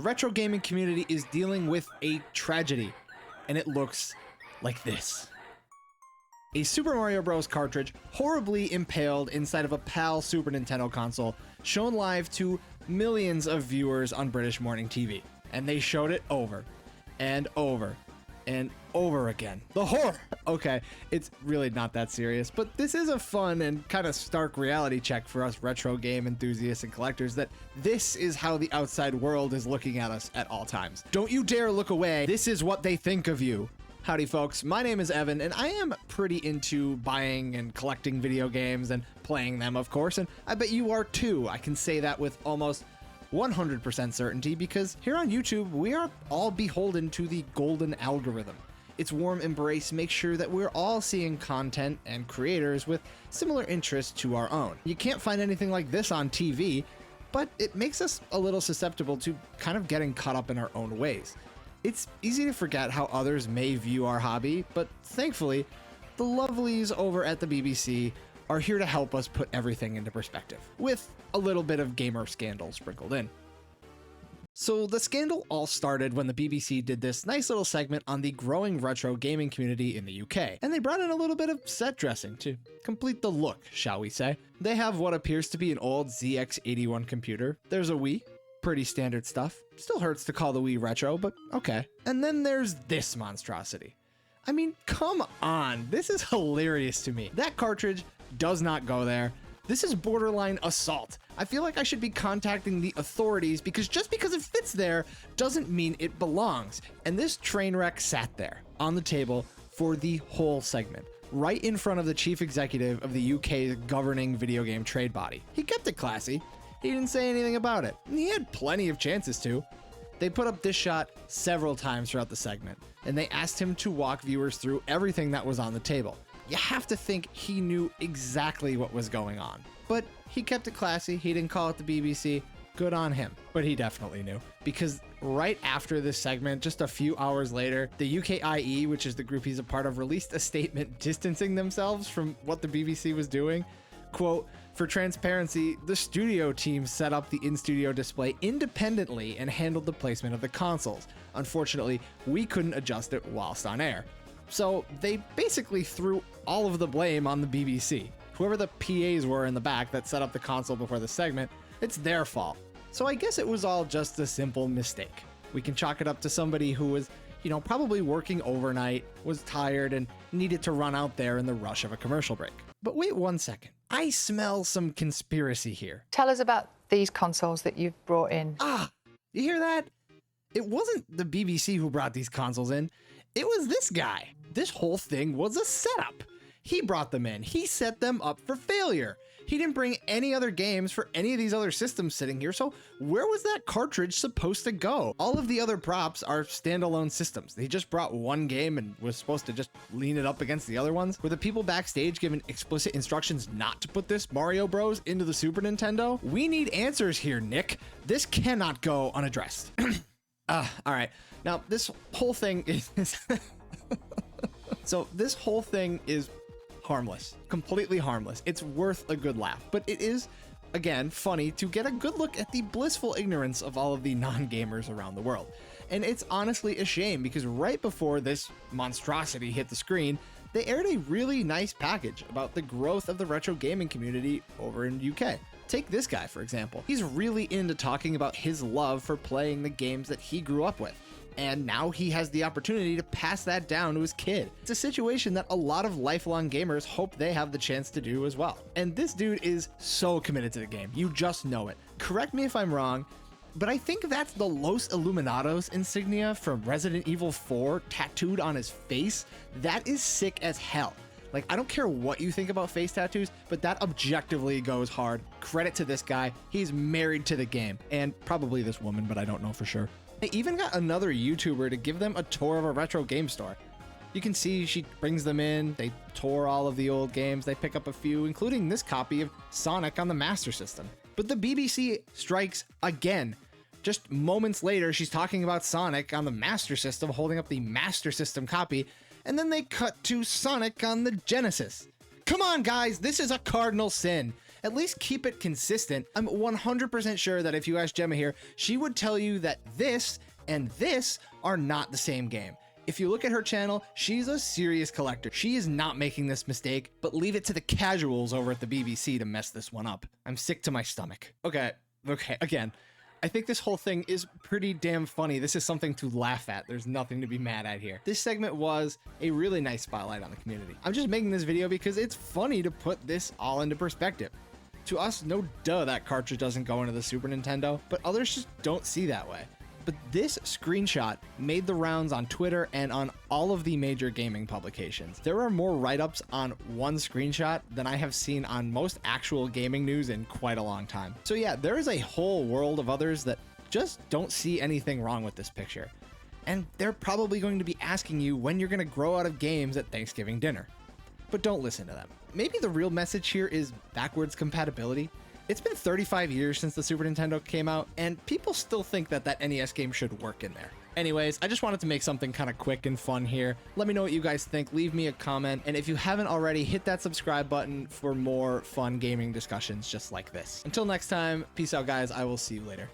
The retro gaming community is dealing with a tragedy, and it looks like this. A Super Mario Bros. Cartridge horribly impaled inside of a PAL Super Nintendo console, shown live to millions of viewers on British morning TV. And they showed it over and over and over again. The horror! Okay, it's really not that serious, but this is a fun and kind of stark reality check for us retro game enthusiasts and collectors that this is how the outside world is looking at us at all times. Don't you dare look away. This is what they think of you. Howdy folks, my name is Evan, and I am pretty into buying and collecting video games and playing them, of course, and I bet you are too. I can say that with almost 100% certainty because here on YouTube, we are all beholden to the golden algorithm. Its warm embrace makes sure that we're all seeing content and creators with similar interests to our own. You can't find anything like this on TV, but it makes us a little susceptible to kind of getting caught up in our own ways. It's easy to forget how others may view our hobby, but thankfully, the lovelies over at the BBC are here to help us put everything into perspective, with a little bit of gamer scandal sprinkled in. So the scandal all started when the BBC did this nice little segment on the growing retro gaming community in the UK, and they brought in a little bit of set dressing to complete the look, shall we say. They have what appears to be an old ZX81 computer. There's a Wii. Pretty standard stuff. Still hurts to call the Wii retro, but okay. And then there's this monstrosity. I mean, come on, this is hilarious to me. That cartridge does not go there. This is borderline assault. I feel like I should be contacting the authorities because just because it fits there doesn't mean it belongs. And this train wreck sat there on the table for the whole segment, right in front of the chief executive of the UK's governing video game trade body. He kept it classy. He didn't say anything about it. He had plenty of chances to. They put up this shot several times throughout the segment, and they asked him to walk viewers through everything that was on the table. You have to think he knew exactly what was going on. But he kept it classy. He didn't call it the BBC. Good on him. But he definitely knew. Because right after this segment, just a few hours later, the UKIE, which is the group he's a part of, released a statement distancing themselves from what the BBC was doing. Quote, "For transparency, the studio team set up the in-studio display independently and handled the placement of the consoles. Unfortunately, we couldn't adjust it whilst on air." So they basically threw all of the blame on the BBC. Whoever the PAs were in the back that set up the console before the segment, it's their fault. So I guess it was all just a simple mistake. We can chalk it up to somebody who was, probably working overnight, was tired, and needed to run out there in the rush of a commercial break. But wait 1 second. I smell some conspiracy here. Tell us about these consoles that you've brought in. You hear that? It wasn't the BBC who brought these consoles in. It was this guy. This whole thing was a setup. He brought them in. He set them up for failure. He didn't bring any other games for any of these other systems sitting here, so where was that cartridge supposed to go? All of the other props are standalone systems. He just brought one game and was supposed to just lean it up against the other ones. Were the people backstage given explicit instructions not to put this Mario Bros. Into the Super Nintendo? We need answers here, Nick. This cannot go unaddressed. All right. Now, this whole thing is... So this whole thing is harmless, completely harmless. It's worth a good laugh, but it is, again, funny to get a good look at the blissful ignorance of all of the non-gamers around the world. And it's honestly a shame because right before this monstrosity hit the screen, they aired a really nice package about the growth of the retro gaming community over in the UK. Take this guy, for example. He's really into talking about his love for playing the games that he grew up with. And now he has the opportunity to pass that down to his kid. It's a situation that a lot of lifelong gamers hope they have the chance to do as well. And this dude is so committed to the game. You just know it. Correct me if I'm wrong, but I think that's the Los Illuminados insignia from Resident Evil 4 tattooed on his face. That is sick as hell. Like, I don't care what you think about face tattoos, but that objectively goes hard. Credit to this guy. He's married to the game. And probably this woman, but I don't know for sure. They even got another YouTuber to give them a tour of a retro game store. You can see she brings them in, they tour all of the old games, they pick up a few, including this copy of Sonic on the Master System. But the BBC strikes again. Just moments later, she's talking about Sonic on the Master System, holding up the Master System copy, and then they cut to Sonic on the Genesis. Come on, guys, this is a cardinal sin. At least keep it consistent. I'm 100% sure that if you ask Gemma here, she would tell you that this and this are not the same game. If you look at her channel, she's a serious collector. She is not making this mistake, but leave it to the casuals over at the BBC to mess this one up. I'm sick to my stomach. Okay, again, I think this whole thing is pretty damn funny. This is something to laugh at. There's nothing to be mad at here. This segment was a really nice spotlight on the community. I'm just making this video because it's funny to put this all into perspective. To us, no duh that cartridge doesn't go into the Super Nintendo, but others just don't see that way. But this screenshot made the rounds on Twitter and on all of the major gaming publications. There are more write-ups on one screenshot than I have seen on most actual gaming news in quite a long time. So yeah, there is a whole world of others that just don't see anything wrong with this picture. And they're probably going to be asking you when you're going to grow out of games at Thanksgiving dinner. But don't listen to them. Maybe the real message here is backwards compatibility. It's been 35 years since the Super Nintendo came out, and people still think that that NES game should work in there. Anyways, I just wanted to make something kind of quick and fun here. Let me know what you guys think, leave me a comment, and if you haven't already, hit that subscribe button for more fun gaming discussions just like this. Until next time, peace out guys, I will see you later.